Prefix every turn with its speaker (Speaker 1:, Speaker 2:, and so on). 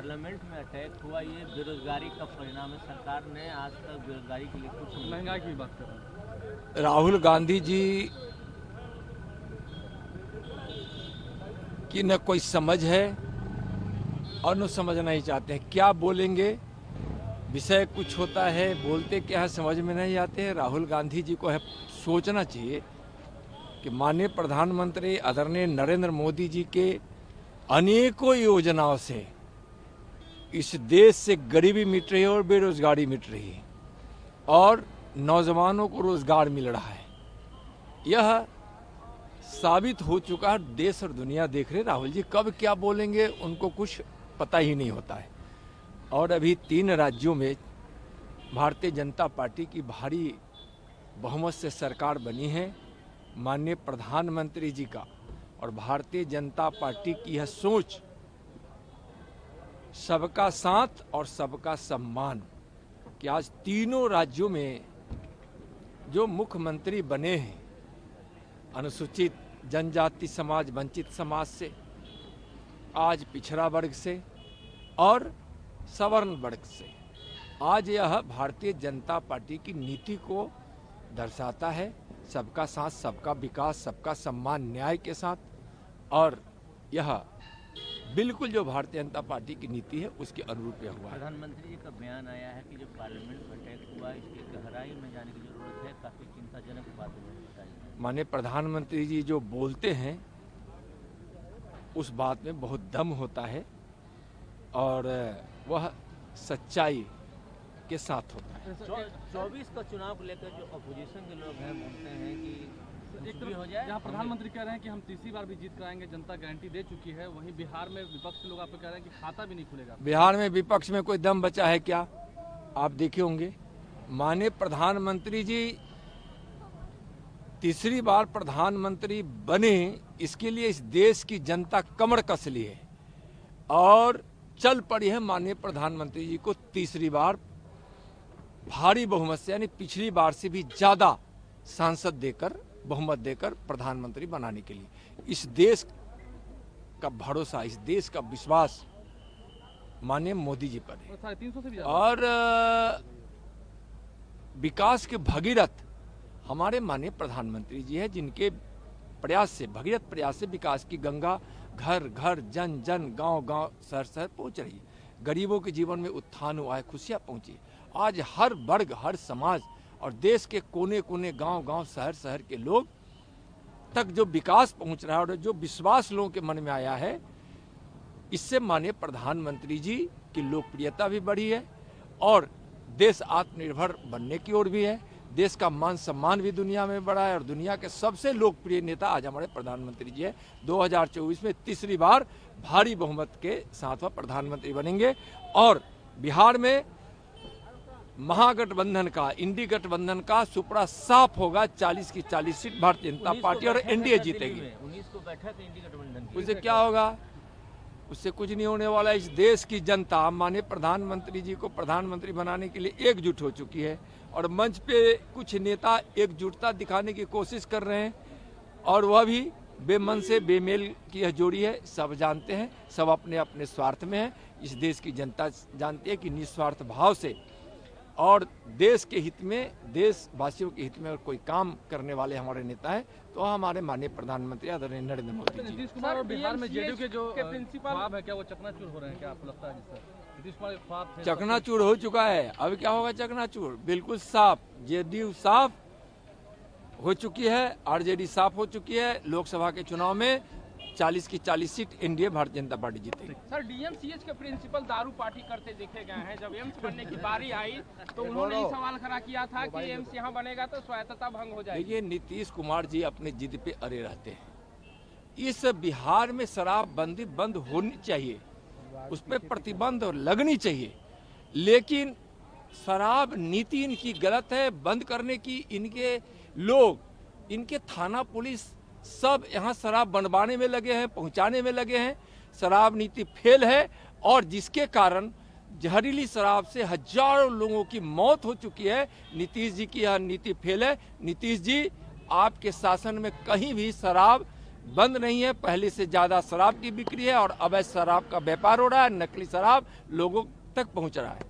Speaker 1: Parliament में attack हुआ, ये बेरोजगारी का परिणाम है। सरकार ने आज तक बेरोजगारी के लिए कुछ, महंगाई की बात कर रहे हैं।
Speaker 2: राहुल गांधी जी की न कोई समझ है और न समझना ही चाहते हैं। क्या बोलेंगे, विषय कुछ होता है, बोलते क्या है समझ में नहीं आते हैं। राहुल गांधी जी को है सोचना चाहिए कि माननीय प्रधानमंत्री आदरणीय नरेंद्र मोदी जी के अनेकों योजनाओं से इस देश से गरीबी मिट रही है और बेरोजगारी मिट रही है और नौजवानों को रोजगार मिल रहा है। यह साबित हो चुका है, देश और दुनिया देख रहे। राहुल जी कब क्या बोलेंगे उनको कुछ पता ही नहीं होता है। और अभी 3 राज्यों में भारतीय जनता पार्टी की भारी बहुमत से सरकार बनी है। माननीय प्रधानमंत्री जी का और भारतीय जनता पार्टी की यह सोच, सबका साथ और सबका सम्मान, कि आज तीनों राज्यों में जो मुख्यमंत्री बने हैं, अनुसूचित जनजाति समाज, वंचित समाज से, आज पिछड़ा वर्ग से और सवर्ण वर्ग से, आज यह भारतीय जनता पार्टी की नीति को दर्शाता है। सबका साथ, सबका विकास, सबका सम्मान, न्याय के साथ। और यह बिल्कुल जो भारतीय जनता पार्टी की नीति है उसके अनुरूप यह हुआ है।
Speaker 1: प्रधानमंत्री जी का बयान आया है कि जो पार्लियामेंट में अटैक हुआ, इसकी गहराई में जाने की जरूरत है, काफी चिंताजनक बात है।
Speaker 2: माननीय प्रधानमंत्री जी जो बोलते हैं उस बात में बहुत दम होता है और वह सच्चाई के साथ होता है।
Speaker 1: 24 का चुनाव को लेकर जो अपोजिशन के लोग हैं बोलते हैं कि एक तरफ हो जाए,
Speaker 3: जहाँ प्रधानमंत्री कह रहे हैं कि हम तीसरी बार भी जीत कराएंगे, जनता गारंटी दे चुकी है, वहीं बिहार में विपक्ष के लोग आप कह रहे हैं कि खाता भी नहीं खुलेगा।
Speaker 2: बिहार में विपक्ष में कोई दम बचा है क्या? आप देखे होंगे माननीय प्रधानमंत्री जी तीसरी बार प्रधानमंत्री बने, इसके लिए इस देश की जनता कमर कस ली है और चल पड़ी है माननीय प्रधानमंत्री जी को तीसरी बार भारी बहुमत से, यानी पिछली बार से भी ज्यादा सांसद देकर, बहुमत देकर प्रधानमंत्री बनाने के लिए। इस देश का भरोसा, इस देश का विश्वास माननीय मोदी जी पर है।
Speaker 3: 350 से भी
Speaker 2: और विकास के भगीरथ हमारे माननीय प्रधानमंत्री जी हैं, जिनके प्रयास से, भगीरथ प्रयास से विकास की गंगा घर घर, जन जन, गांव गांव, शहर शहर पहुंच रही है। गरीबों के जीवन में उत्थान हुआ है, खुशियां पहुंची। आज हर वर्ग, हर समाज और देश के कोने कोने, गांव गांव, शहर शहर के लोग तक जो विकास पहुंच रहा है और जो विश्वास लोगों के मन में आया है, इससे माननीय प्रधानमंत्री जी की लोकप्रियता भी बढ़ी है और देश आत्मनिर्भर बनने की ओर भी है। देश का मान सम्मान भी दुनिया में बढ़ा है और दुनिया के सबसे लोकप्रिय नेता आज हमारे प्रधानमंत्री जी है। 2024 में तीसरी बार भारी बहुमत के साथ वह प्रधानमंत्री बनेंगे और बिहार में महागठबंधन का, इंडी गठबंधन का सुपड़ा साफ होगा। 40 की 40 सीट भारतीय जनता पार्टी और एनडीए जीतेगी।
Speaker 1: 19 को बैठक इंडी गठबंधन की,
Speaker 2: उससे क्या होगा? उससे कुछ नहीं होने वाला। इस देश की जनता माननीय प्रधानमंत्री जी को प्रधानमंत्री बनाने के लिए एकजुट हो चुकी है और मंच पे कुछ नेता एकजुटता दिखाने की कोशिश कर रहे हैं और वह भी बेमन से बेमेल की यह जोड़ी है। सब जानते हैं, सब अपने अपने स्वार्थ में है। इस देश की जनता जानती है कि निस्वार्थ भाव से और देश के हित में, देशवासियों के हित में और कोई काम करने वाले हमारे नेता हैं तो हमारे माननीय प्रधानमंत्री आदरणीय नरेंद्र मोदी जी।
Speaker 3: नीतीश कुमार और बिहार में जेडीयू के जो ख्वाब है, क्या वो चकनाचूर हो रहे हैं? क्या आपको लगता है? नीतीश कुमार के ख्वाब
Speaker 2: चकनाचूर हो चुका है। अब क्या होगा? चकनाचूर बिल्कुल साफ, जेडीयू साफ हो चुकी है, आरजेडी साफ हो चुकी है। लोकसभा के चुनाव में 40 की 40 seat NDA Bharatiya Janata party जीतेगी।
Speaker 4: सर, डीएमसीएच के प्रिंसिपल दारू पार्टी करते देखे गए हैं। जब एम्स बनने की बारी आई तो उन्होंने ही सवाल खड़ा किया था कि एम्स यहाँ बनेगा तो स्वायत्तता भंग हो जाएगी।
Speaker 2: देखिए, नीतीश कुमार जी अपने जिद पे अड़े रहते हैं। इस बिहार में शराबबंदी बंद होनी चाहिए, उस पर प्रतिबंध लगनी चाहिए, लेकिन शराब नीति इनकी गलत है। बंद करने की इनके लोग, इनके थाना पुलिस सब यहाँ शराब बनवाने में लगे हैं, पहुंचाने में लगे हैं। शराब नीति फेल है और जिसके कारण जहरीली शराब से हजारों लोगों की मौत हो चुकी है। नीतीश जी की यह नीति फेल है। नीतीश जी, आपके शासन में कहीं भी शराब बंद नहीं है। पहले से ज्यादा शराब की बिक्री है और अवैध शराब का व्यापार हो रहा है, नकली शराब लोगों तक पहुंच रहा है।